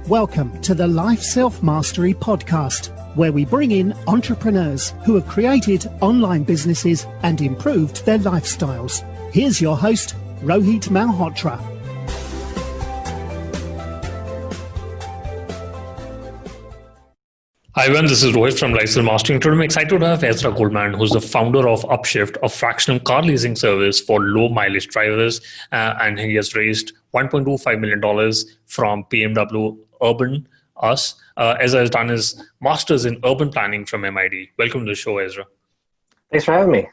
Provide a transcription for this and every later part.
Welcome to the Life Self-Mastery Podcast, where we bring in entrepreneurs who have created online businesses and improved their lifestyles. Here's your host, Rohit Malhotra. Hi everyone, this is Rohit from Life Self-Mastery. Today I'm excited to have Ezra Goldman, who's the founder of Upshift, a fractional car leasing service for low mileage drivers. And he has raised $1.25 million from BMW Urban Us. Ezra has done his master's in urban planning from MIT. Welcome to the show, Ezra. Thanks for having me.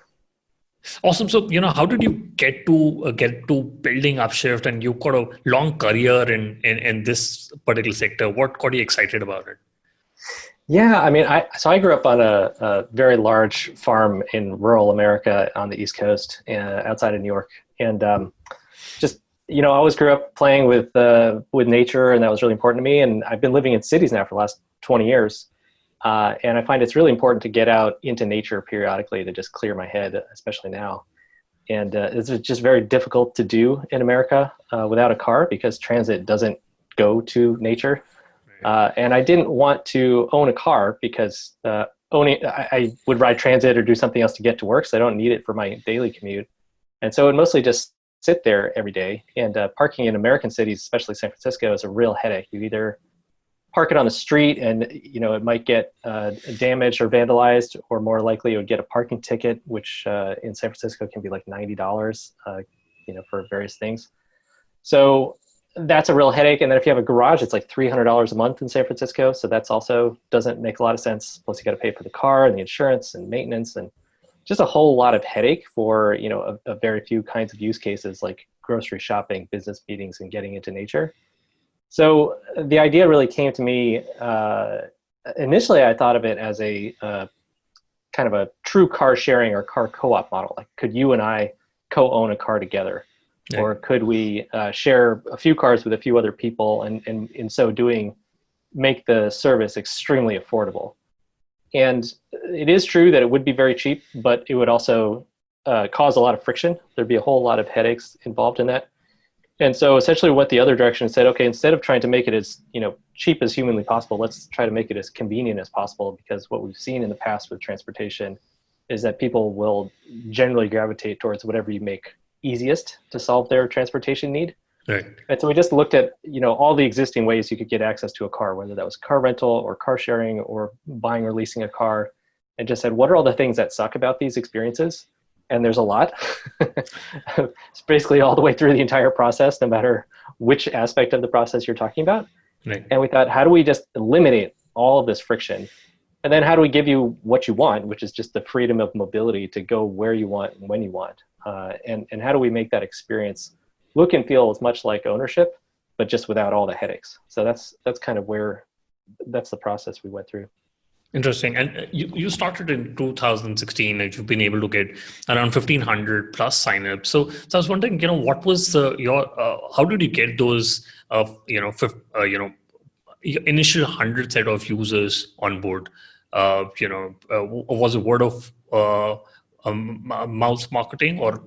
Awesome. So, how did you get to building Upshift, and you've got a long career in this particular sector? What got you excited about it? Yeah, I grew up on a very large farm in rural America on the East Coast, outside of New York, and I always grew up playing with nature, and that was really important to me. And I've been living in cities now for the last 20 years, and I find it's really important to get out into nature periodically to just clear my head, especially now. And it's just very difficult to do in America without a car because transit doesn't go to nature. And I didn't want to own a car because I would ride transit or do something else to get to work, so I don't need it for my daily commute. And so it mostly just sit there every day. And parking in American cities, especially San Francisco, is a real headache. You either park it on the street and it might get damaged or vandalized, or more likely you would get a parking ticket, which in San Francisco can be like $90, for various things. So that's a real headache. And then if you have a garage, it's like $300 a month in San Francisco. So that's also doesn't make a lot of sense. Plus you got to pay for the car and the insurance and maintenance and just a whole lot of headache for, a very few kinds of use cases like grocery shopping, business meetings, and getting into nature. So the idea really came to me, initially I thought of it as a kind of a true car sharing or car co-op model. Like, could you and I co-own a car together? Yeah. Or could we share a few cars with a few other people and in so doing, make the service extremely affordable? And it is true that it would be very cheap, but it would also cause a lot of friction. There'd be a whole lot of headaches involved in that. And so essentially what the other direction said, okay, instead of trying to make it as cheap as humanly possible, let's try to make it as convenient as possible, because what we've seen in the past with transportation is that people will generally gravitate towards whatever you make easiest to solve their transportation need. Right. And so we just looked at, all the existing ways you could get access to a car, whether that was car rental or car sharing or buying or leasing a car, and just said, what are all the things that suck about these experiences? And there's a lot. It's basically all the way through the entire process, no matter which aspect of the process you're talking about. Right. And we thought, how do we just eliminate all of this friction? And then how do we give you what you want, which is just the freedom of mobility to go where you want and when you want? And how do we make that experience look and feel as much like ownership, but just without all the headaches? So that's kind of that's the process we went through. Interesting. And you started in 2016, and you've been able to get around 1,500 plus signups. So I was wondering, what was how did you get those, initial 100 set of users on board? Was it word of mouth marketing, or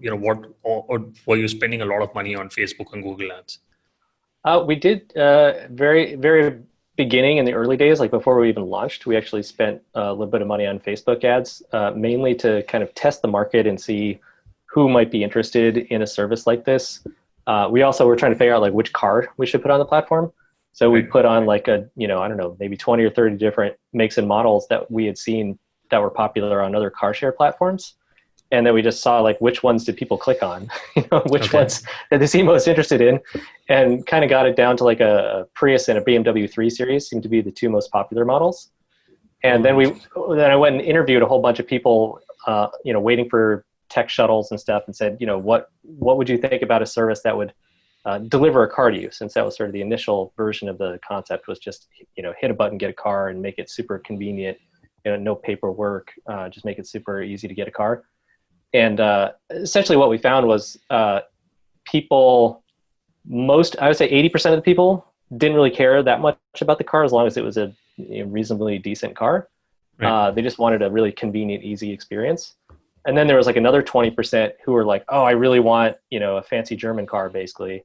or were you spending a lot of money on Facebook and Google ads? We did very, very beginning in the early days, like before we even launched, we actually spent a little bit of money on Facebook ads, mainly to kind of test the market and see who might be interested in a service like this. We also were trying to figure out like which car we should put on the platform. So we put on like maybe 20 or 30 different makes and models that we had seen that were popular on other car share platforms. And then we just saw like which ones did people click on, which ones that they seem most interested in, and kind of got it down to like a Prius and a BMW 3 Series seemed to be the two most popular models. And then I went and interviewed a whole bunch of people, waiting for tech shuttles and stuff, and said, what would you think about a service that would deliver a car to you? Since that was sort of the initial version of the concept, was just hit a button, get a car, and make it super convenient. No paperwork, just make it super easy to get a car. And essentially what we found was I would say 80% of the people didn't really care that much about the car as long as it was a reasonably decent car. Right. They just wanted a really convenient, easy experience. And then there was like another 20% who were like, oh, I really want, a fancy German car, basically.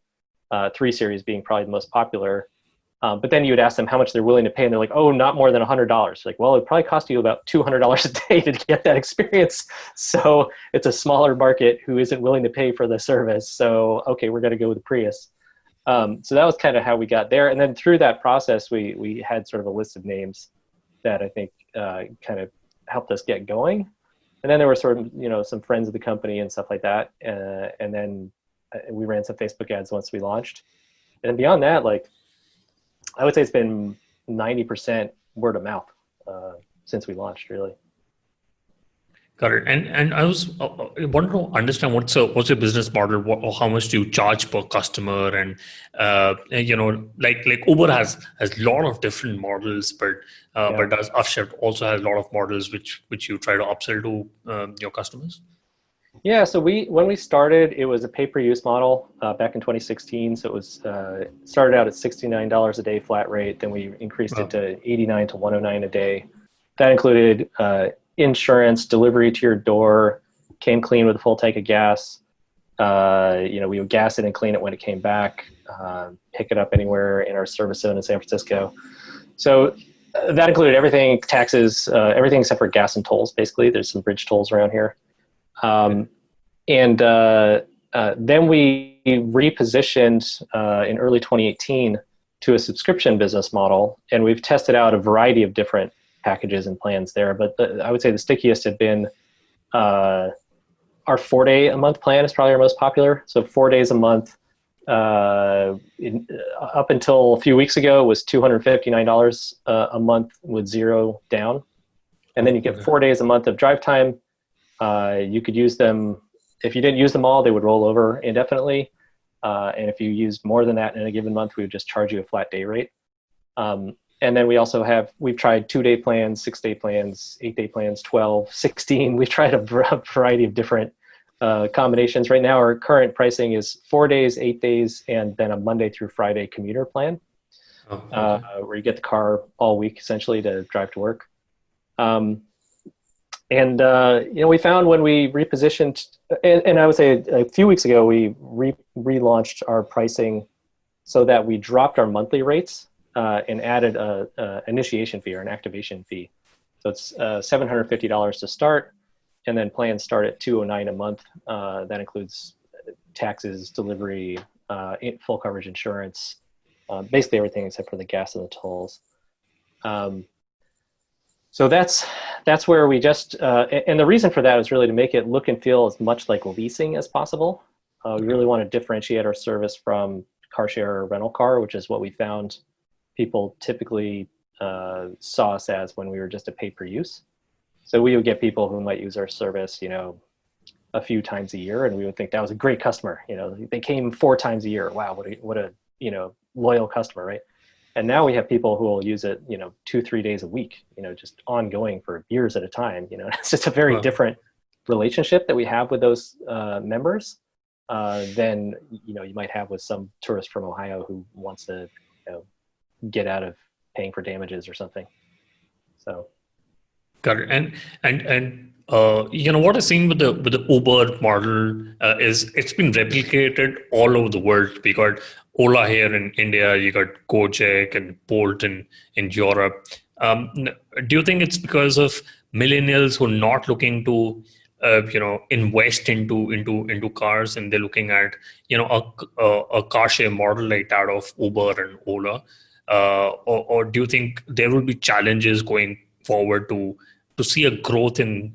3 Series being probably the most popular. But then you would ask them how much they're willing to pay, and they're like, "Oh, not more than $100." Like, well, it probably cost you about $200 a day to get that experience. So it's a smaller market who isn't willing to pay for the service. So okay, we're going to go with the Prius. So that was kind of how we got there. And then through that process, we had sort of a list of names that I think kind of helped us get going. And then there were sort of, some friends of the company and stuff like that. And then we ran some Facebook ads once we launched. And beyond that, like, I would say it's been 90% word of mouth since we launched, really. Got it. And I was wanted to understand what's your business model? Or how much do you charge per customer? And like Uber has a lot of different models, but does Upshift also has a lot of models which you try to upsell to your customers? Yeah, so when we started, it was a pay-per-use model back in 2016. So it was started out at $69 a day flat rate. Then we increased it to $89 to $109 a day. That included insurance, delivery to your door, came clean with a full tank of gas. We would gas it and clean it when it came back, pick it up anywhere in our service zone in San Francisco. So that included everything, taxes, everything except for gas and tolls, basically. There's some bridge tolls around here. Then we repositioned in early 2018 to a subscription business model, and we've tested out a variety of different packages and plans there. But I would say the stickiest have been our 4-day-a-month plan is probably our most popular. So 4 days a month, up until a few weeks ago, was $259 a month with $0 down. And then you get 4 days a month of drive time. You could use them. If you didn't use them all, they would roll over indefinitely. And if you used more than that in a given month, we would just charge you a flat day rate. And then we've tried 2-day plans, 6-day plans, 8-day plans, 12, 16. We've tried a variety of different combinations. Right now, our current pricing is 4 days, 8 days, and then a Monday through Friday commuter plan, where you get the car all week, essentially, to drive to work. We found when we repositioned, and I would say a few weeks ago, we relaunched our pricing so that we dropped our monthly rates and added a initiation fee or an activation fee. So it's $750 to start, and then plans start at $209 a month. That includes taxes, delivery, full coverage insurance, basically everything except for the gas and the tolls. So that's where we just, and the reason for that is really to make it look and feel as much like leasing as possible. We really want to differentiate our service from car share or rental car, which is what we found people typically saw us as when we were just a pay-per-use. So we would get people who might use our service, a few times a year, and we would think that was a great customer. They came 4 times a year. Wow, what a loyal customer, right? And now we have people who will use it, 2-3 days a week, just ongoing for years at a time. It's just a very different relationship that we have with those members than, you might have with some tourist from Ohio who wants to, get out of paying for damages or something. So. Got it. And what I've seen with the Uber model is it's been replicated all over the world. We got Ola here in India, you got Gojek and Bolt in Europe. Do you think it's because of millennials who are not looking to invest into cars, and they're looking at a car share model like that of Uber and Ola, or do you think there will be challenges going forward to see a growth in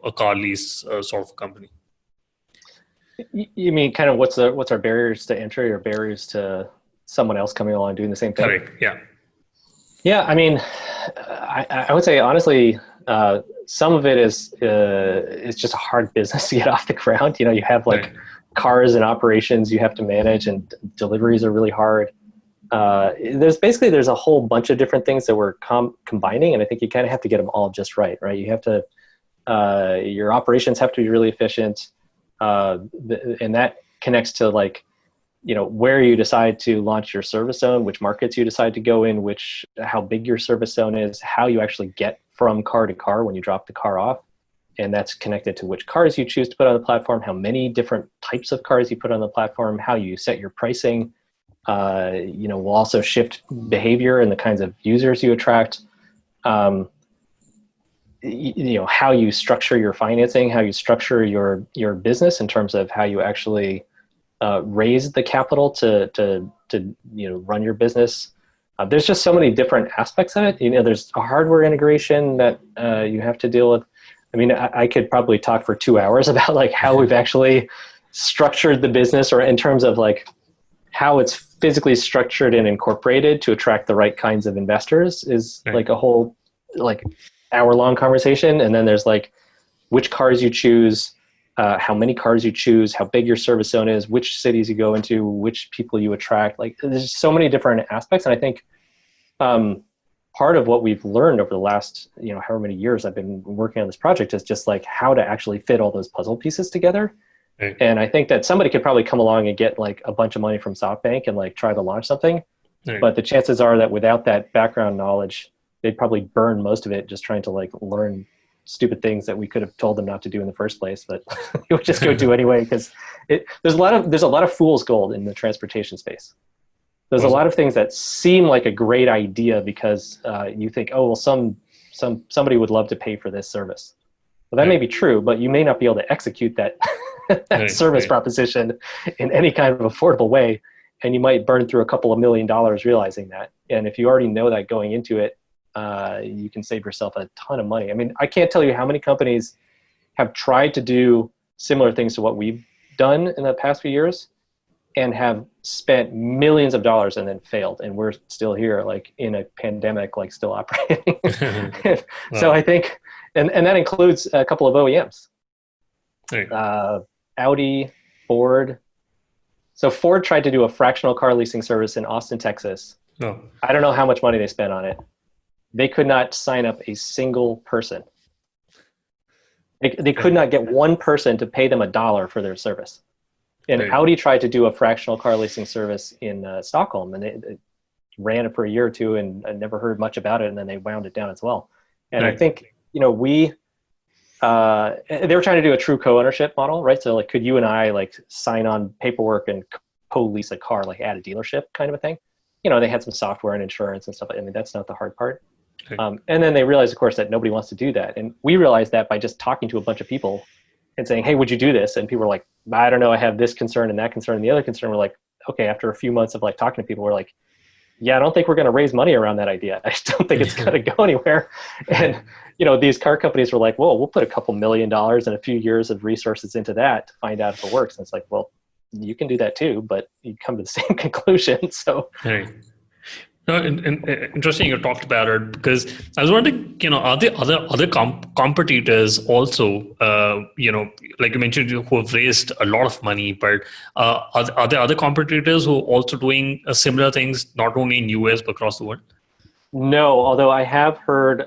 a car lease sort of company? You mean kind of what's our barriers to entry or barriers to someone else coming along doing the same thing? Correct. Yeah. Yeah. I mean, I would say honestly, some of it is it's just a hard business to get off the ground. You have cars and operations you have to manage, and deliveries are really hard. There's a whole bunch of different things that we're combining, and I think you kind of have to get them all just right? You have to, your operations have to be really efficient, and that connects to where you decide to launch your service zone, which markets you decide to go in, how big your service zone is, how you actually get from car to car when you drop the car off. And that's connected to which cars you choose to put on the platform, how many different types of cars you put on the platform, how you set your pricing, will also shift behavior and the kinds of users you attract. How you structure your financing, how you structure your business in terms of how you actually raise the capital to run your business. There's just so many different aspects of it. There's a hardware integration that you have to deal with. I mean, I could probably talk for 2 hours about like how we've actually structured the business, or in terms of like how it's physically structured and incorporated to attract the right kinds of investors is like a whole like hour-long conversation. And then there's like which cars you choose, how many cars you choose, how big your service zone is, which cities you go into, which people you attract. Like there's so many different aspects. And I think part of what we've learned over the last, however many years I've been working on this project is just like how to actually fit all those puzzle pieces together. Right. And I think that somebody could probably come along and get like a bunch of money from SoftBank and like try to launch something. Right. But the chances are that without that background knowledge, they'd probably burn most of it just trying to like learn stupid things that we could have told them not to do in the first place, but you would just go do anyway, because there's a lot of fool's gold in the transportation space. There's a lot of things that seem like a great idea because you think, oh, well, somebody would love to pay for this service. Well, that may be true, but you may not be able to execute that, service proposition in any kind of affordable way. And you might burn through a couple of $1 million realizing that. And if you already know that going into it, you can save yourself a ton of money. I mean, I can't tell you how many companies have tried to do similar things to what we've done in the past few years and have spent millions of dollars and then failed. And we're still here, like in a pandemic, like still operating. Wow. So I think, and that includes a couple of OEMs, Audi, Ford. So Ford tried to do a fractional car leasing service in Austin, Texas. Oh. I don't know how much money they spent on it. They could not sign up a single person. They could not get one person to pay them $1 for their service. And Audi tried to do a fractional car leasing service in Stockholm, and they ran it for a year or two, and I never heard much about it, and then they wound it down as well. And I think, they were trying to do a true co-ownership model, right? So like, could you and I like sign on paperwork and co-lease a car, like at a dealership kind of a thing? They had some software and insurance and stuff. I mean, that's not the hard part. And then they realized, of course, that nobody wants to do that. And we realized that by just talking to a bunch of people and saying, hey, would you do this? And people were like, I don't know, I have this concern and that concern. And the other concern, we're like, okay, after a few months of like talking to people, we're like, yeah, I don't think we're going to raise money around that idea. I just don't think it's going to go anywhere. And, these car companies were like, well, we'll put a couple $1 million and a few years of resources into that to find out if it works. And it's like, well, you can do that too, but you come to the same conclusion. So. No, interesting you talked about it, because I was wondering, are there other competitors also, like you mentioned, who have raised a lot of money, but are there other competitors who are also doing similar things, not only in US, but across the world? No, although I have heard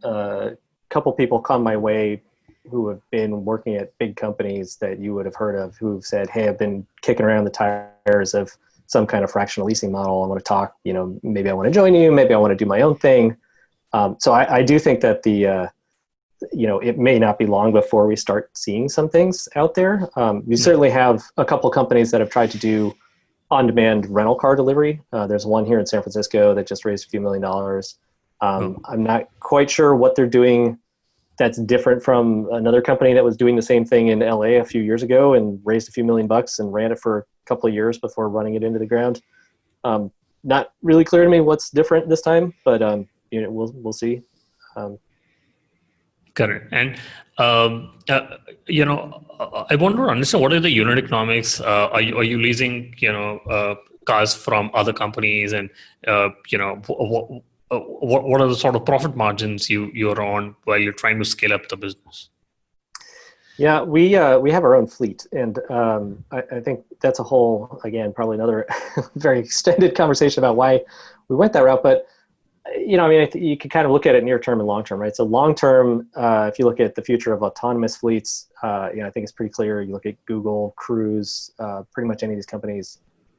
a couple people come my way who have been working at big companies that you would have heard of, who've said, hey, I've been kicking around the tires of some kind of fractional leasing model. I want to talk, maybe I want to join you. Maybe I want to do my own thing. So I do think that it may not be long before we start seeing some things out there. We certainly have a couple of companies that have tried to do on-demand rental car delivery. There's one here in San Francisco that just raised a few $1 million. I'm not quite sure what they're doing that's different from another company that was doing the same thing in LA a few years ago and raised a few $1 million and ran it for a couple of years before running it into the ground. Not really clear to me what's different this time, but we'll see. Correct. And I want to understand, what are the unit economics? Are you leasing cars from other companies, and what are the sort of profit margins you're on while you're trying to scale up the business? Yeah, we have our own fleet, and I think that's a whole, again, probably another very extended conversation about why we went that route. But I think you can kind of look at it near term and long term, right? So long term, if you look at the future of autonomous fleets, I think it's pretty clear. You look at Google, Cruise, pretty much any of these companies,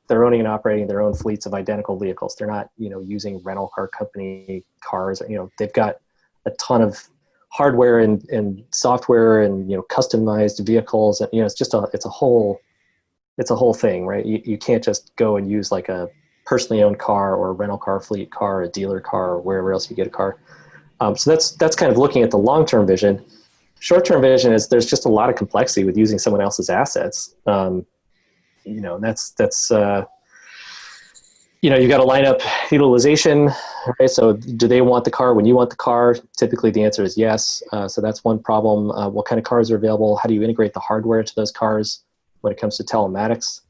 they're owning and operating their own fleets of identical vehicles. They're not, using rental car company cars. They've got a ton of hardware and software and customized vehicles. And it's just it's a whole it's a whole thing, right? You can't just go and use like a personally owned car or a rental car, fleet car, a dealer car, or wherever else you get a car. So that's kind of looking at the long-term vision. Short-term vision is there's just a lot of complexity with using someone else's assets. That's you got to line up utilization, right? So do they want the car when you want the car? Typically the answer is yes. So that's one problem. What kind of cars are available? How do you integrate the hardware into those cars when it comes to telematics?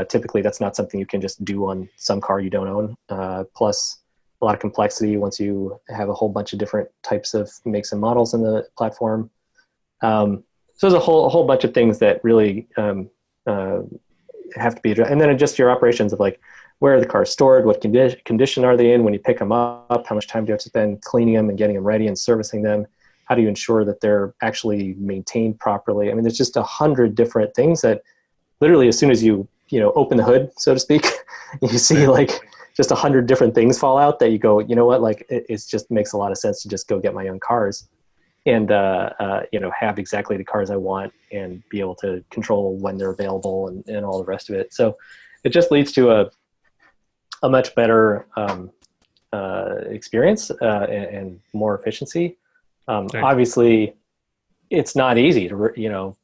Typically that's not something you can just do on some car you don't own. Plus a lot of complexity once you have a whole bunch of different types of makes and models in the platform. So there's a whole bunch of things that really have to be addressed. And then just your operations of like, where are the cars stored? What condition are they in when you pick them up? How much time do you have to spend cleaning them and getting them ready and servicing them? How do you ensure that they're actually maintained properly? I mean, there's just 100 different things that literally as soon as you open the hood, so to speak, you see like just 100 different things fall out that you go, you know what, like it just makes a lot of sense to just go get my own cars and have exactly the cars I want and be able to control when they're available and all the rest of it. So it just leads to a much better experience and more efficiency. Obviously, it's not easy to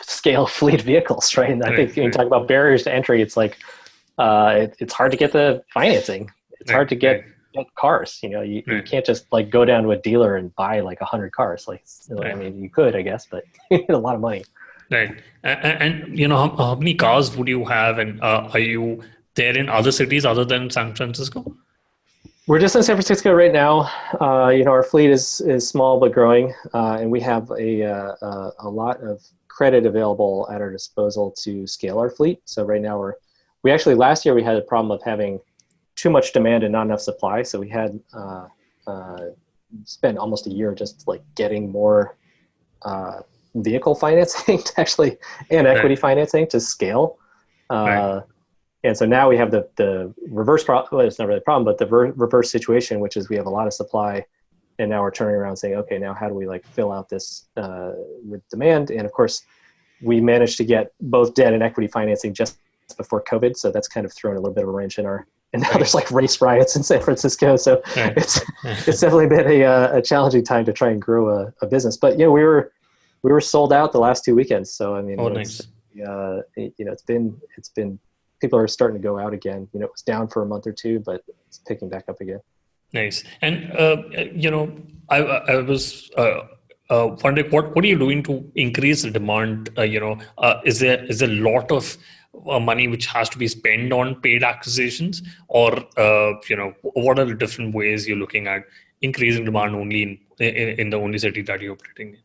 scale fleet vehicles, right? And I think when you talk about barriers to entry, it's like it's hard to get the financing. It's hard to get cars. You can't just like go down to a dealer and buy like 100 cars. I mean, you could, I guess, but you need a lot of money. Right. And how many cars would you have, and are you there in other cities other than San Francisco? We're just in San Francisco right now. Our fleet is small but growing, and we have a lot of credit available at our disposal to scale our fleet. So right now we actually last year we had a problem of having too much demand and not enough supply. So we had spent almost a year just like getting more vehicle financing to actually and equity financing to scale. And so now we have the reverse problem. Well, it's not really a problem, but the reverse situation, which is we have a lot of supply, and now we're turning around and saying, okay, now how do we like fill out this with demand? And of course, we managed to get both debt and equity financing just before COVID, so that's kind of thrown a little bit of a wrench in our. And now there's like race riots in San Francisco, so it's definitely been a challenging time to try and grow a business. But we were sold out the last 2 weekends, so I mean, nice. It's been. People are starting to go out again. It was down for a month or two, but it's picking back up again. Nice. And, I was wondering, what are you doing to increase the demand? Is there a lot of money which has to be spent on paid acquisitions, or, what are the different ways you're looking at increasing demand only in the only city that you're operating in?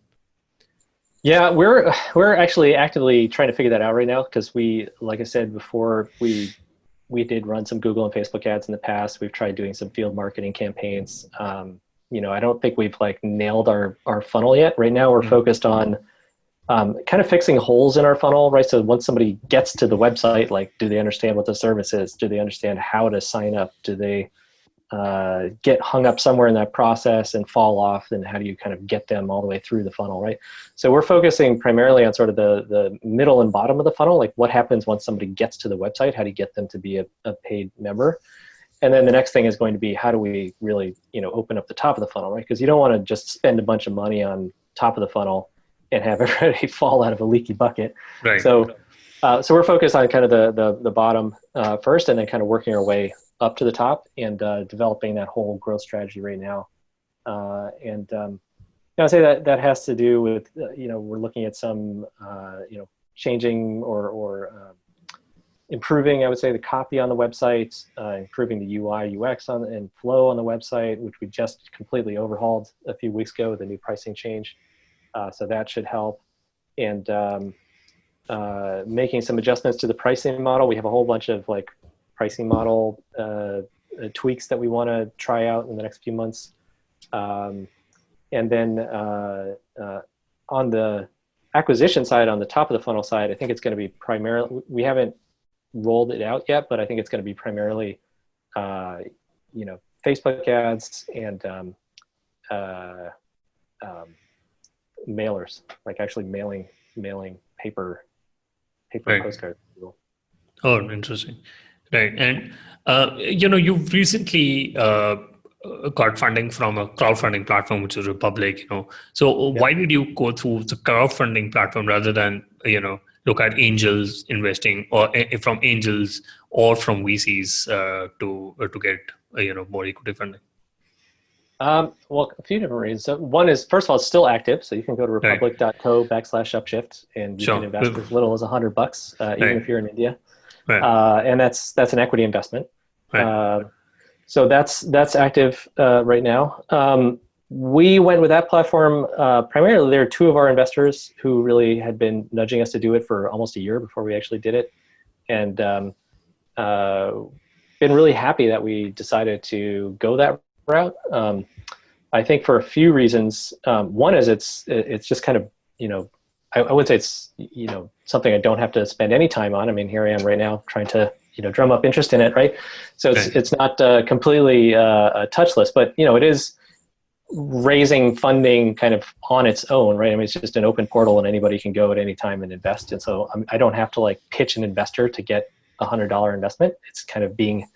Yeah, we're actually actively trying to figure that out right now because like I said before, we did run some Google and Facebook ads in the past. We've tried doing some field marketing campaigns. I don't think we've like nailed our funnel yet. Right now, we're focused on kind of fixing holes in our funnel, right? So once somebody gets to the website, like, do they understand what the service is? Do they understand how to sign up? Do they get hung up somewhere in that process and fall off? And how do you kind of get them all the way through the funnel, right? So we're focusing primarily on sort of the middle and bottom of the funnel, like what happens once somebody gets to the website? How do you get them to be a paid member? And then the next thing is going to be, how do we really, open up the top of the funnel, right? Because you don't want to just spend a bunch of money on top of the funnel and have everybody fall out of a leaky bucket. Right. So we're focused on kind of the bottom first, and then kind of working our way up to the top and developing that whole growth strategy right now. I say that has to do with, we're looking at some, changing or improving, I would say, the copy on the website, improving the UI, UX and flow on the website, which we just completely overhauled a few weeks ago with a new pricing change. So that should help. And making some adjustments to the pricing model. We have a whole bunch of like pricing model tweaks that we want to try out in the next few months. And then on the acquisition side, on the top of the funnel side, I think it's going to be primarily, we haven't rolled it out yet, but I think it's going to be primarily, Facebook ads and mailers, like actually mailing paper paper postcard. Oh, interesting. Right. And, you've recently got funding from a crowdfunding platform, which is Republic, So why did you go through the crowdfunding platform rather than, look at angels investing or from angels or from VCs to get, more equity funding? Well, a few different reasons. So one is, first of all, it's still active. So you can go to republic.co/upshift and you can invest as little as $100, even if you're in India. Right. And that's an equity investment. Right. So that's active right now. We went with that platform primarily. There are two of our investors who really had been nudging us to do it for almost a year before we actually did it, and been really happy that we decided to go that route. I think for a few reasons. One is it's just kind of, I would say it's, something I don't have to spend any time on. I mean, here I am right now trying to, drum up interest in it, right? So it's not completely touchless, but, it is raising funding kind of on its own, right? I mean, it's just an open portal and anybody can go at any time and invest. And so I don't have to pitch an investor to get a $100 investment. It's kind of being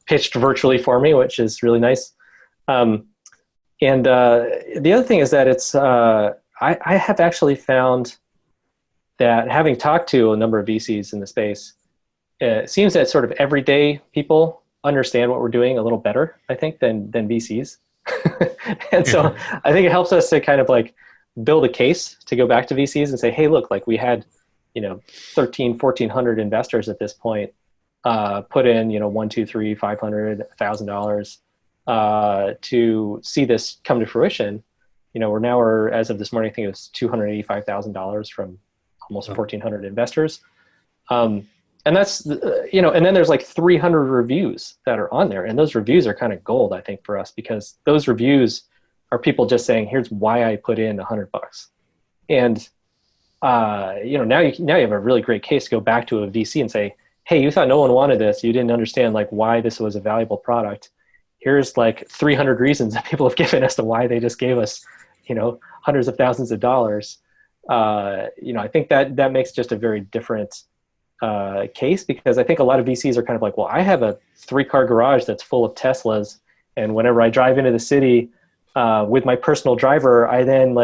pitched virtually for me, which is really nice. And the other thing is that it's, I have actually found that having talked to a number of VCs in the space, it seems that sort of everyday people understand what we're doing a little better, I think, than VCs. And so I think it helps us to kind of build a case to go back to VCs and say, hey, look, we had, 1,400 investors at this point, put in, $1, 2, 3, $500, $1,000 to see this come to fruition. We're as of this morning, I think it was $285,000 from almost 1,400 investors. And that's, and then there's 300 reviews that are on there. And those reviews are kind of gold, I think, for us, because those reviews are people just saying, here's why I put in $100. And, now you have a really great case to go back to a VC and say, hey, you thought no one wanted this. You didn't understand why this was a valuable product. Here's 300 reasons that people have given as to why they just gave us, hundreds of thousands of dollars. I think that makes just a very different case, because I think a lot of VCs are kind of well, I have a 3-car garage that's full of Teslas, and whenever I drive into the city with my personal driver, I then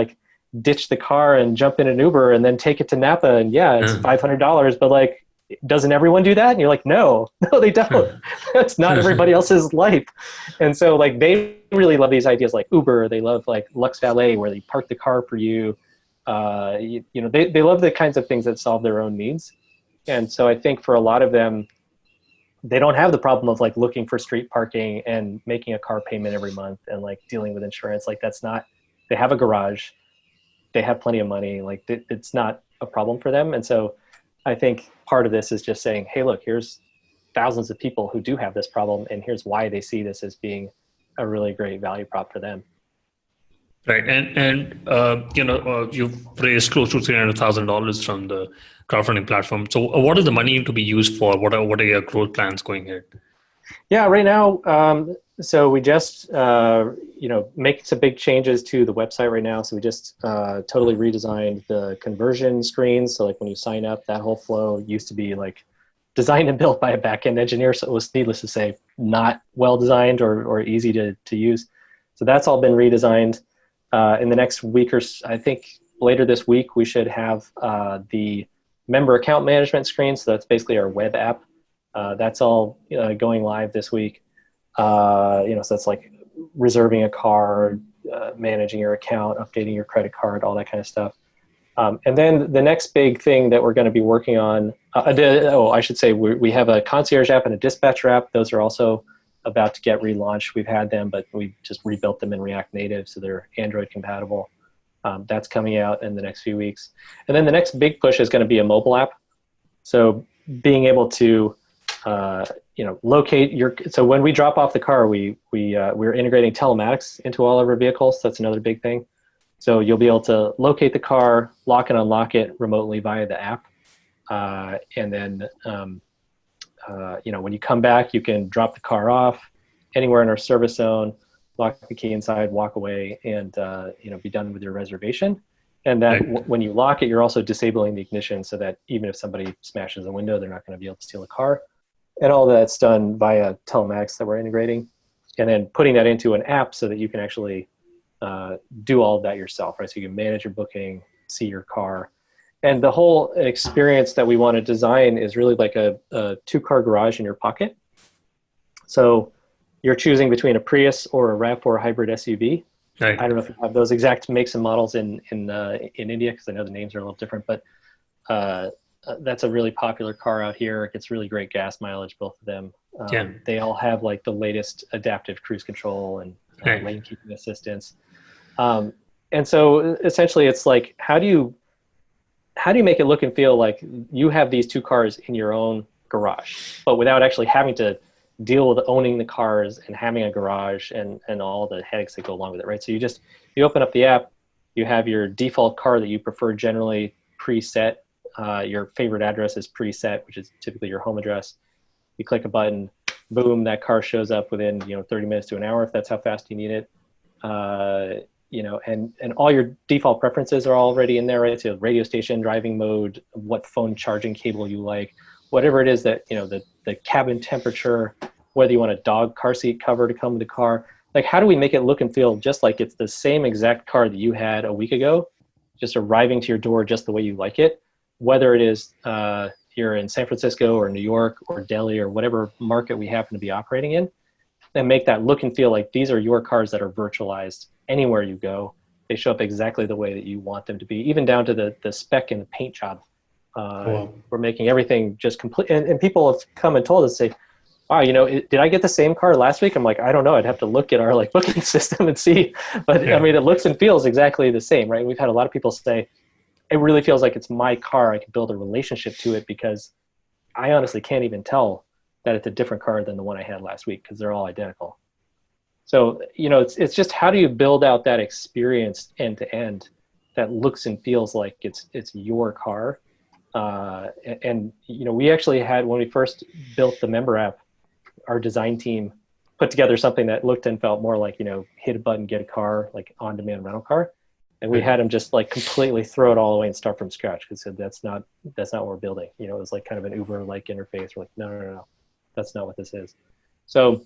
ditch the car and jump in an Uber and then take it to Napa, and it's $500, but doesn't everyone do that? And you're no, they don't. That's not everybody else's life. And so they really love these ideas like Uber. They love Lux Valet, where they park the car for you. They love the kinds of things that solve their own needs. And so I think for a lot of them, they don't have the problem of looking for street parking and making a car payment every month and dealing with insurance. That's not, they have a garage, they have plenty of money. It's not a problem for them. And so I think part of this is just saying, hey, look, here's thousands of people who do have this problem, and here's why they see this as being a really great value prop for them. Right. And you've raised close to $300,000 from the crowdfunding platform. So what is the money to be used for? What are your growth plans going ahead? Yeah, right now, so we just, make some big changes to the website right now. So we just totally redesigned the conversion screens. So when you sign up, that whole flow used to be designed and built by a back-end engineer. So it was, needless to say, not well designed or easy to use. So that's all been redesigned. In the next week, or I think later this week, we should have the member account management screen. So that's basically our web app. That's all going live this week. So that's reserving a car, managing your account, updating your credit card, all that kind of stuff. And then the next big thing that we're going to be working on, I should say we have a concierge app and a dispatcher app. Those are also about to get relaunched. We've had them, but we just rebuilt them in React Native, so they're Android compatible. That's coming out in the next few weeks. And then the next big push is going to be a mobile app. So being able to locate so when we drop off the car, we're integrating telematics into all of our vehicles. That's another big thing. So you'll be able to locate the car, lock and unlock it remotely via the app. And then, when you come back, you can drop the car off anywhere in our service zone, lock the key inside, walk away, and, be done with your reservation. And that Right. when you lock it, you're also disabling the ignition so that even if somebody smashes a window, they're not going to be able to steal a car. And all that's done via telematics that we're integrating, and then putting that into an app so that you can actually do all of that yourself, right? So you can manage your booking, see your car. And the whole experience that we want to design is really like a two-car garage in your pocket. So you're choosing between a Prius or a RAV4 hybrid SUV. Right. I don't know if you have those exact makes and models in India, because I know the names are a little different, but that's a really popular car out here. It gets really great gas mileage, both of them. Yeah. They all have like the latest adaptive cruise control and Right. lane keeping assistance. And so essentially it's like, how do you make it look and feel like you have these two cars in your own garage, but without actually having to deal with owning the cars and having a garage and all the headaches that go along with it, right? So you open up the app, you have your default car that you prefer, generally preset. Your favorite address is preset, which is typically your home address. You click a button, boom, that car shows up within 30 minutes to an hour if that's how fast you need it. And all your default preferences are already in there, right? So radio station, driving mode, what phone charging cable you like, whatever it is that, the cabin temperature, whether you want a dog car seat cover to come with the car. Like, how do we make it look and feel just like it's the same exact car that you had a week ago, just arriving to your door just the way you like it, whether it is you're in San Francisco or New York or Delhi or whatever market we happen to be operating in, and make that look and feel like these are your cars that are virtualized anywhere you go. They show up exactly the way that you want them to be, even down to the spec and the paint job. Wow. We're making everything just complete. And people have come and told us, say, wow, did I get the same car last week? I'm like, I don't know. I'd have to look at our booking system and see. But Yeah. I mean, it looks and feels exactly the same, right? We've had a lot of people say, it really feels like it's my car. I can build a relationship to it because I honestly can't even tell that it's a different car than the one I had last week because they're all identical. So, it's just, how do you build out that experience end to end that looks and feels like it's your car? We actually had, when we first built the member app, our design team put together something that looked and felt more like, hit a button, get a car, like on-demand rental car. And we had them just completely throw it all away and start from scratch. Because that's not what we're building. It was like kind of an Uber-like interface. We're like, no, that's not what this is. So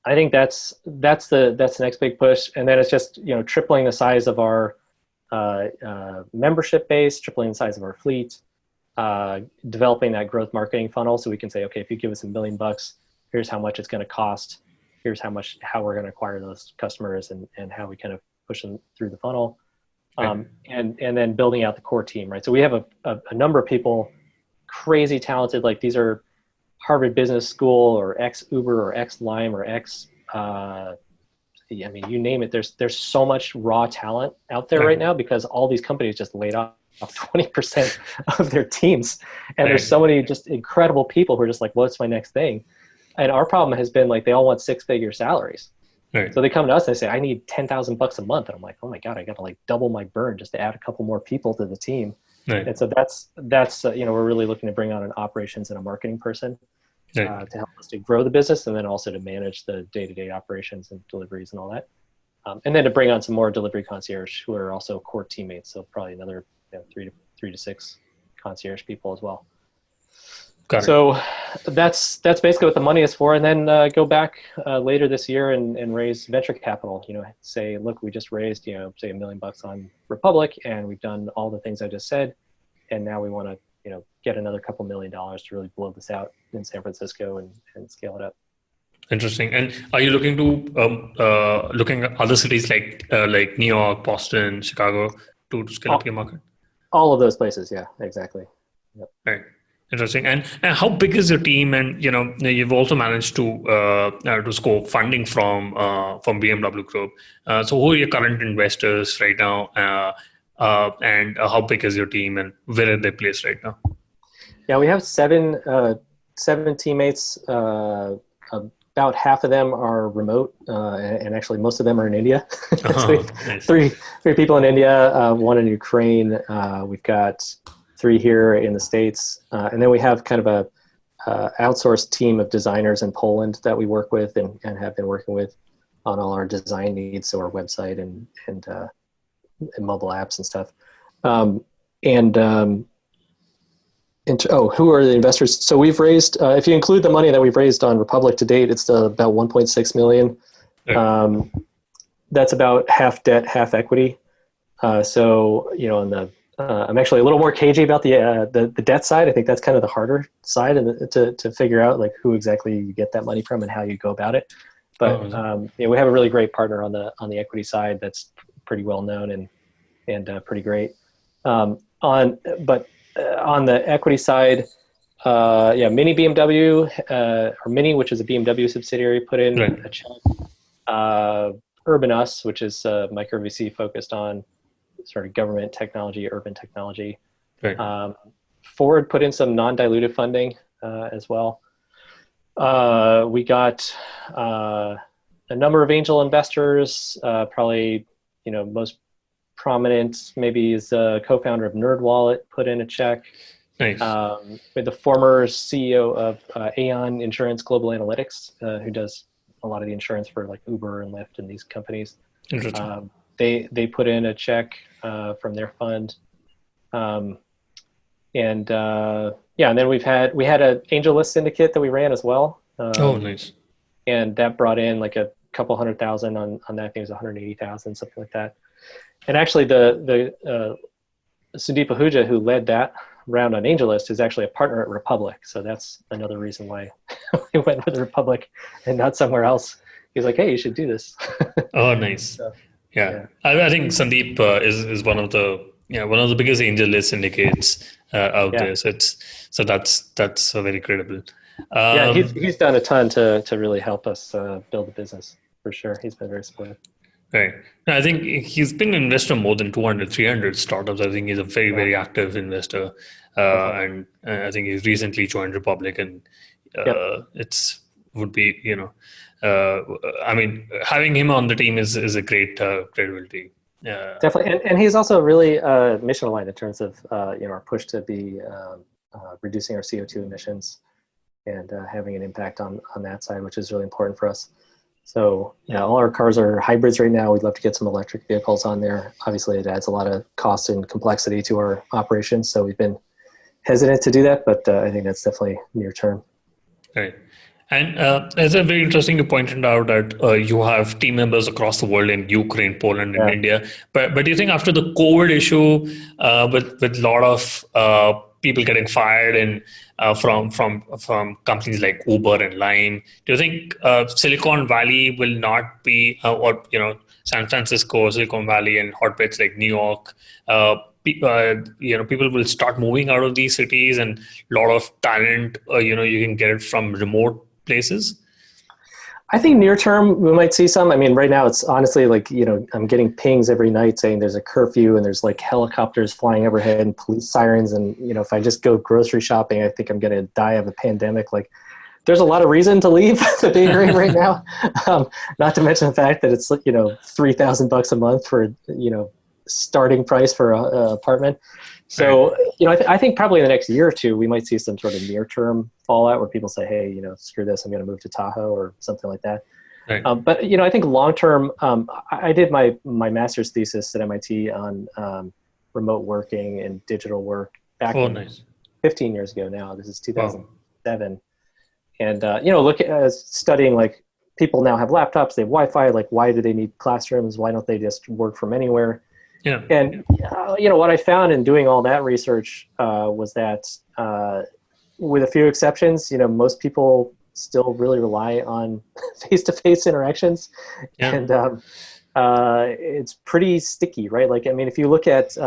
I think that's the next big push. And then it's just, tripling the size of our membership base, tripling the size of our fleet, developing that growth marketing funnel. So we can say, okay, if you give us $1 million, here's how much it's going to cost. Here's how we're going to acquire those customers and how we kind of push them through the funnel. And then building out the core team, right? So we have a number of people, crazy talented, like these are Harvard Business School or ex-Uber or ex-Lime or you name it. There's so much raw talent out there right now because all these companies just laid off 20% of their teams. And there's so many just incredible people who are just like, what's my next thing? And our problem has been they all want 6-figure salaries. Right. So they come to us and they say, I need $10,000 a month. And I'm like, oh my God, I got to double my burn just to add a couple more people to the team. Right. And so that's we're really looking to bring on an operations and a marketing person to help us to grow the business and then also to manage the day-to-day operations and deliveries and all that. And then to bring on some more delivery concierge who are also core teammates. So probably another 3 to 6 concierge people as well. So that's basically what the money is for. And then go back later this year and raise venture capital, say, look, we just raised, say $1 million on Republic and we've done all the things I just said. And now we want to, get another couple $1 million to really blow this out in San Francisco and scale it up. Interesting. And are you looking to looking at other cities like New York, Boston, Chicago to scale up your market? All of those places. Yeah, exactly. Yep. Right. Interesting. And how big is your team? And you've also managed to score funding from BMW Group. So who are your current investors right now? And how big is your team, and where are they placed right now? Yeah, we have seven teammates. About half of them are remote, and actually most of them are in India. So nice. three people in India, one in Ukraine. We've got 3 here in the States. And then we have kind of a outsourced team of designers in Poland that we work with and have been working with on all our design needs, so our website and mobile apps and stuff. Who are the investors? So we've raised, if you include the money that we've raised on Republic to date, it's about 1.6 million. Right. That's about half debt, half equity. So, I'm actually a little more cagey about the debt side. I think that's kind of the harder side to figure out like who exactly you get that money from and how you go about it. But we have a really great partner on the equity side that's pretty well known and pretty great. On the equity side, Mini BMW or Mini, which is a BMW subsidiary, put in a check. Urban Us, which is micro VC focused on sort of government technology, urban technology. Right. Ford put in some non-dilutive funding as well. We got a number of angel investors. Probably, most prominent maybe is the co-founder of NerdWallet put in a check. Nice. With the former CEO of Aon Insurance Global Analytics, who does a lot of the insurance for like Uber and Lyft and these companies. Interesting. They put in a check from their fund. And then we had an AngelList syndicate that we ran as well. Nice. And that brought in like a couple $100,000 on that. I think it was 180,000, something like that. And actually the Sundeep Ahuja, who led that round on AngelList, is actually a partner at Republic. So that's another reason why we went with Republic and not somewhere else. He's like, hey, you should do this. Oh, nice. So, yeah. I think Sandeep is one of the biggest AngelList syndicates out there. So that's very credible. He's done a ton to really help us build the business for sure. He's been very supportive. Right. I think he's been an investor more than 200, 300 startups. I think he's a very, very active investor. And I think he's recently joined Republic, and having him on the team is a great credibility. Definitely. And he's also really mission aligned in terms of, our push to be reducing our CO2 emissions and having an impact on that side, which is really important for us. So all our cars are hybrids right now. We'd love to get some electric vehicles on there. Obviously, it adds a lot of cost and complexity to our operations. So we've been hesitant to do that, but I think that's definitely near term. Right. And it's very interesting you pointed out that you have team members across the world in Ukraine, Poland, and India. But do you think after the COVID issue, with a lot of people getting fired and from companies like Uber and Lime, do you think Silicon Valley will not be, San Francisco, Silicon Valley, and hotbeds like New York, people will start moving out of these cities, and a lot of talent, you can get it from remote places? I think near term we might see some. I mean, right now it's honestly like, I'm getting pings every night saying there's a curfew and there's like helicopters flying overhead and police sirens. And, if I just go grocery shopping, I think I'm going to die of a pandemic. Like, there's a lot of reason to leave the Bay Area right now. Not to mention the fact that it's, $3,000 a month for, starting price for an apartment. So, I think probably in the next year or two, we might see some sort of near-term fallout where people say, hey, screw this, I'm going to move to Tahoe or something like that. Right. But, I think long-term, I did my master's thesis at MIT on remote working and digital work back 15 years ago now. This is 2007. Wow. And, look at studying, like, people now have laptops, they have Wi-Fi, like, why do they need classrooms? Why don't they just work from anywhere? Yeah. And, what I found in doing all that research was that with a few exceptions, most people still really rely on face-to-face interactions. Yeah. And it's pretty sticky, right? Like, I mean, if you look at, you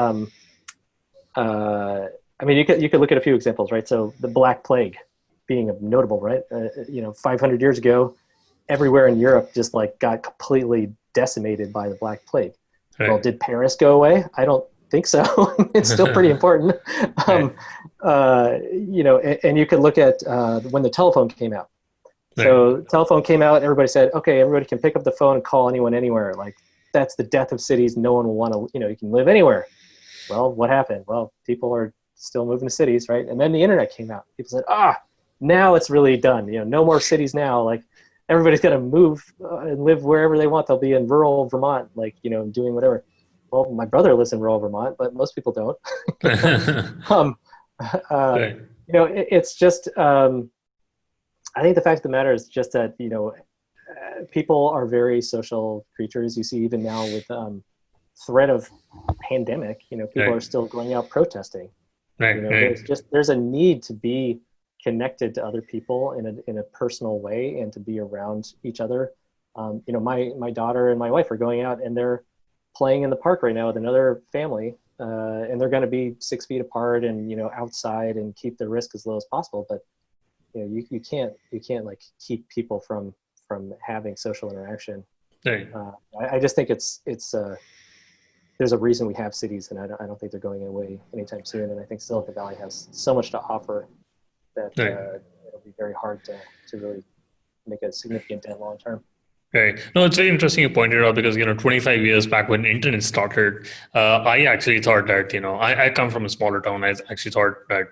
could look at a few examples, right? So the Black Plague being notable, right? 500 years ago, everywhere in Europe just like got completely decimated by the Black Plague. Right. Well, did Paris go away? I don't think so. It's still pretty important. And you could look at when the telephone came out. Right. So the telephone came out, everybody said, okay, everybody can pick up the phone and call anyone anywhere. Like, that's the death of cities. No one will want to, you can live anywhere. Well, what happened? Well, people are still moving to cities, right? And then the internet came out. People said, now it's really done. No more cities now. Like, everybody's got to move and live wherever they want. They'll be in rural Vermont, like, doing whatever. well, my brother lives in rural Vermont, but most people don't. um, Right. it's just, I think the fact of the matter is just that, people are very social creatures. You see, even now with threat of pandemic, people Right. are still going out protesting. Right. There's a need to be connected to other people in a personal way and to be around each other. My daughter and my wife are going out and they're playing in the park right now with another family, and they're going to be 6 feet apart and outside and keep the risk as low as possible. But you can't like keep people from having social interaction. Right. I just think it's there's a reason we have cities, and I don't think they're going away anytime soon. And I think Silicon Valley has so much to offer that Right. it'll be very hard to really make a significant dent long term. Right. No, it's very interesting you pointed out because, 25 years back when internet started, I actually thought that, I come from a smaller town. I actually thought that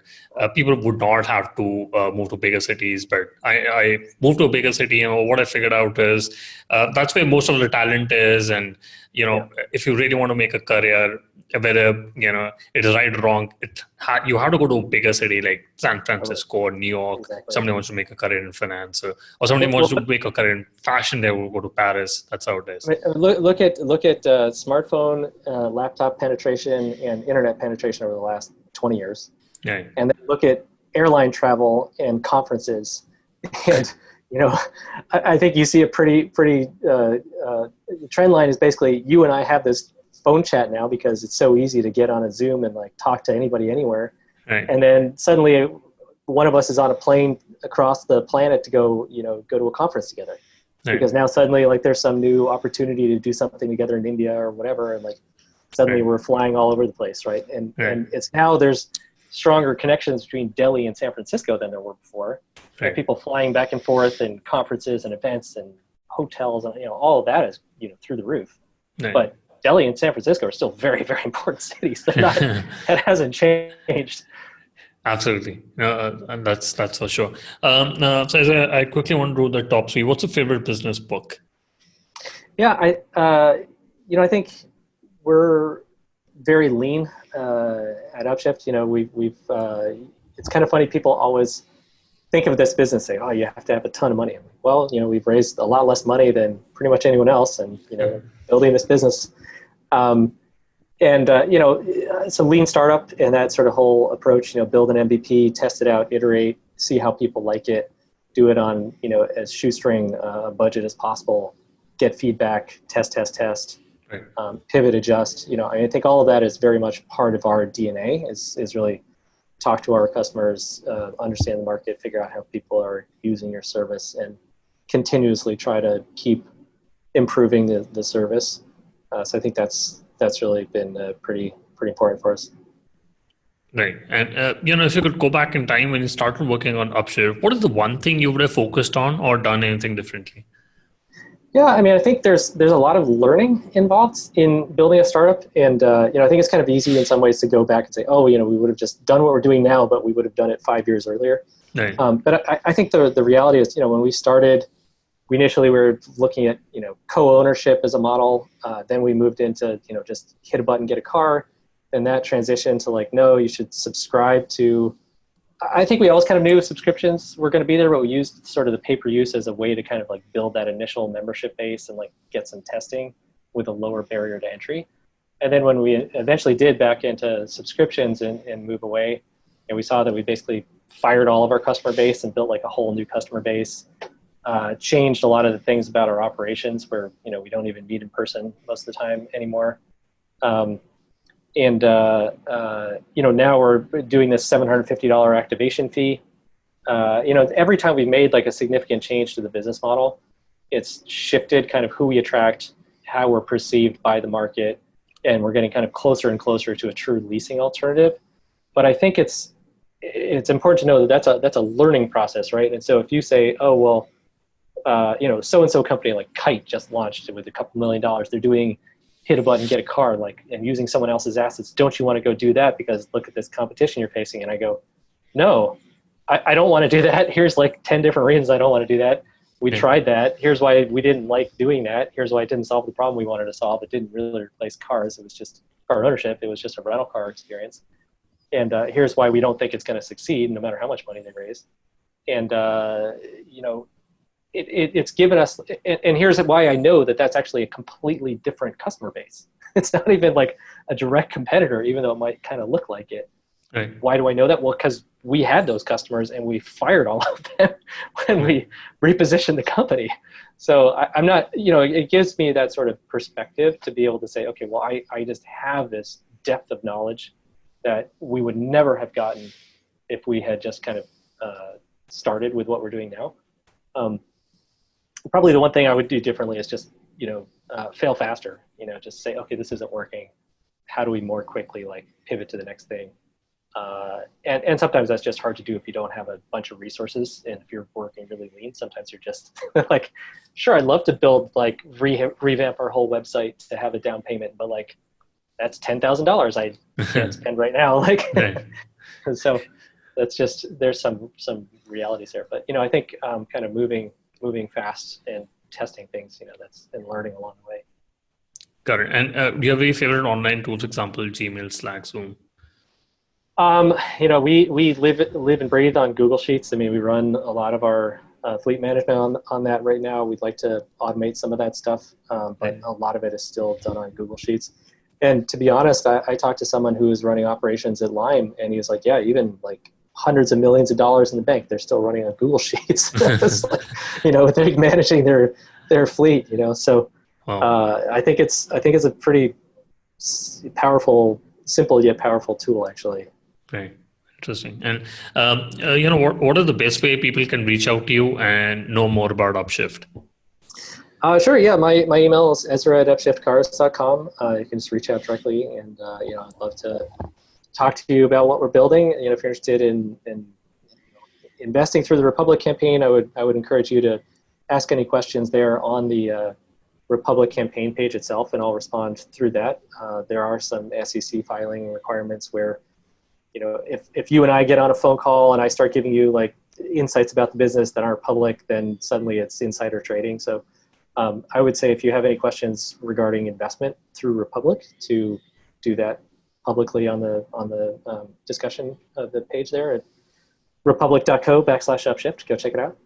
people would not have to move to bigger cities. But I moved to a bigger city. What I figured out is that's where most of the talent is. And, if you really want to make a career, whether, it is right or wrong, you have to go to a bigger city like San Francisco or New York. Exactly. Somebody wants to make a career in finance or somebody wants to make a career in fashion, they will go to Paris. That's how it is. Look at smartphone, laptop penetration and internet penetration over the last 20 years. Yeah. And then look at airline travel and conferences. And, I think you see a pretty the trend line is basically you and I have this phone chat now because it's so easy to get on a Zoom and like talk to anybody anywhere. Right. And then suddenly one of us is on a plane across the planet to go to a conference together. Right. Because now suddenly like there's some new opportunity to do something together in India or whatever. And like suddenly Right. we're flying all over the place. Right. And it's now there's stronger connections between Delhi and San Francisco than there were before. Right. People flying back and forth and conferences and events and hotels and all of that is through the roof. Right. But Delhi and San Francisco are still very, very important cities. They're not, that hasn't changed. Absolutely. And that's for sure. So as I quickly want to do the top three. What's your favorite business book? Yeah, I think we're very lean at Upshift. We've it's kind of funny. People always think of this business saying, "Oh, you have to have a ton of money." Well, we've raised a lot less money than pretty much anyone else, and building this business. It's a lean startup, and that sort of whole approach, build an MVP, test it out, iterate, see how people like it, do it on, as shoestring a budget as possible, get feedback, test, Right. Pivot, adjust. I think all of that is very much part of our DNA is really talk to our customers, understand the market, figure out how people are using your service, and continuously try to keep improving the service. So I think that's really been pretty important for us. Right. And, if you could go back in time when you started working on Upshift, what is the one thing you would have focused on or done anything differently? Yeah, I think there's a lot of learning involved in building a startup. And, I think it's kind of easy in some ways to go back and say, oh, we would have just done what we're doing now, but we would have done it 5 years earlier. Right. But I think the reality is, when we started, we initially were looking at, co-ownership as a model. Then we moved into, just hit a button, get a car. And that transitioned to like, no, you should subscribe to, I think we always kind of knew subscriptions were going to be there, but we used sort of the pay-per-use as a way to kind of like build that initial membership base and like get some testing with a lower barrier to entry. And then when we eventually did back into subscriptions and move away, and we saw that we basically fired all of our customer base and built like a whole new customer base, changed a lot of the things about our operations where, we don't even meet in person most of the time anymore. Now we're doing this $750 activation fee. Every time we've made like a significant change to the business model, it's shifted kind of who we attract, how we're perceived by the market, and we're getting kind of closer and closer to a true leasing alternative. But I think it's important to know that that's a learning process, right? And so if you say, oh, well, so-and-so company like Kite just launched with a couple $1 million, they're doing hit a button, get a car, and using someone else's assets. Don't you want to go do that? Because look at this competition you're facing. And I go, no, I don't want to do that. Here's like 10 different reasons I don't want to do that. We tried that. Here's why we didn't like doing that. Here's why it didn't solve the problem we wanted to solve. It didn't really replace cars. It was just car ownership. It was just a rental car experience. And here's why we don't think it's going to succeed, no matter how much money they raise. And it's given us. And here's why I know that that's actually a completely different customer base. It's not even like a direct competitor, even though it might kind of look like it. Right. Why do I know that? Well, because we had those customers and we fired all of them when we repositioned the company. So I'm not, it gives me that sort of perspective to be able to say, okay, well, I just have this depth of knowledge that we would never have gotten if we had just kind of started with what we're doing now. Probably the one thing I would do differently is just, fail faster, just say, okay, this isn't working. How do we more quickly pivot to the next thing? And sometimes that's just hard to do if you don't have a bunch of resources, and if you're working really lean, sometimes you're just like, sure, I'd love to build revamp our whole website to have a down payment, but that's $10,000 I can't spend right now. And so that's just, there's some realities there, but I think kind of moving fast and testing things, that's, and learning along the way. Got it. And do you have any favorite online tools, example, Gmail, Slack, Zoom? We live and breathe on Google Sheets. I mean, we run a lot of our fleet management on that right now. We'd like to automate some of that stuff, but a lot of it is still done on Google Sheets. And to be honest, I talked to someone who was running operations at Lime, and he was like, yeah, even hundreds of millions of dollars in the bank, they're still running on Google Sheets. They're managing their fleet, So wow. I think it's a pretty powerful, simple yet powerful tool, actually. Right. Interesting. And, what are the best way people can reach out to you and know more about Upshift? Sure. Yeah. My email is ezra@upshiftcars.com. You can just reach out directly, and, I'd love to talk to you about what we're building. If you're interested in investing through the Republic campaign, I would encourage you to ask any questions there on the Republic campaign page itself, and I'll respond through that. There are some SEC filing requirements where, if you and I get on a phone call and I start giving you insights about the business that aren't public, then suddenly it's insider trading. So I would say if you have any questions regarding investment through Republic, to do that publicly on the discussion of the page there at republic.co/upshift. Go check it out.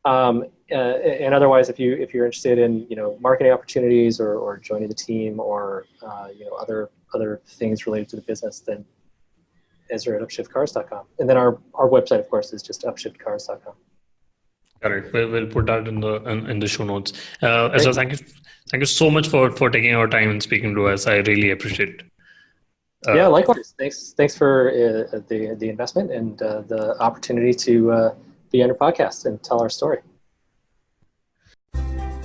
And otherwise, if you're interested in marketing opportunities or joining the team or other things related to the business, then Ezra@upshiftcars.com. And then our website, of course, is just upshiftcars.com. Got it. We'll put that in the show notes. Ezra, thank you so much for taking our time and speaking to us. I really appreciate it. Yeah, likewise. Thanks for the investment and the opportunity to be on your podcast and tell our story.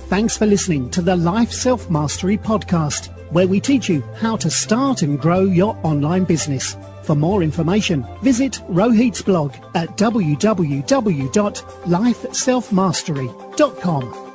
Thanks for listening to the Life Self-Mastery Podcast, where we teach you how to start and grow your online business. For more information, visit Rohit's blog at www.lifeselfmastery.com.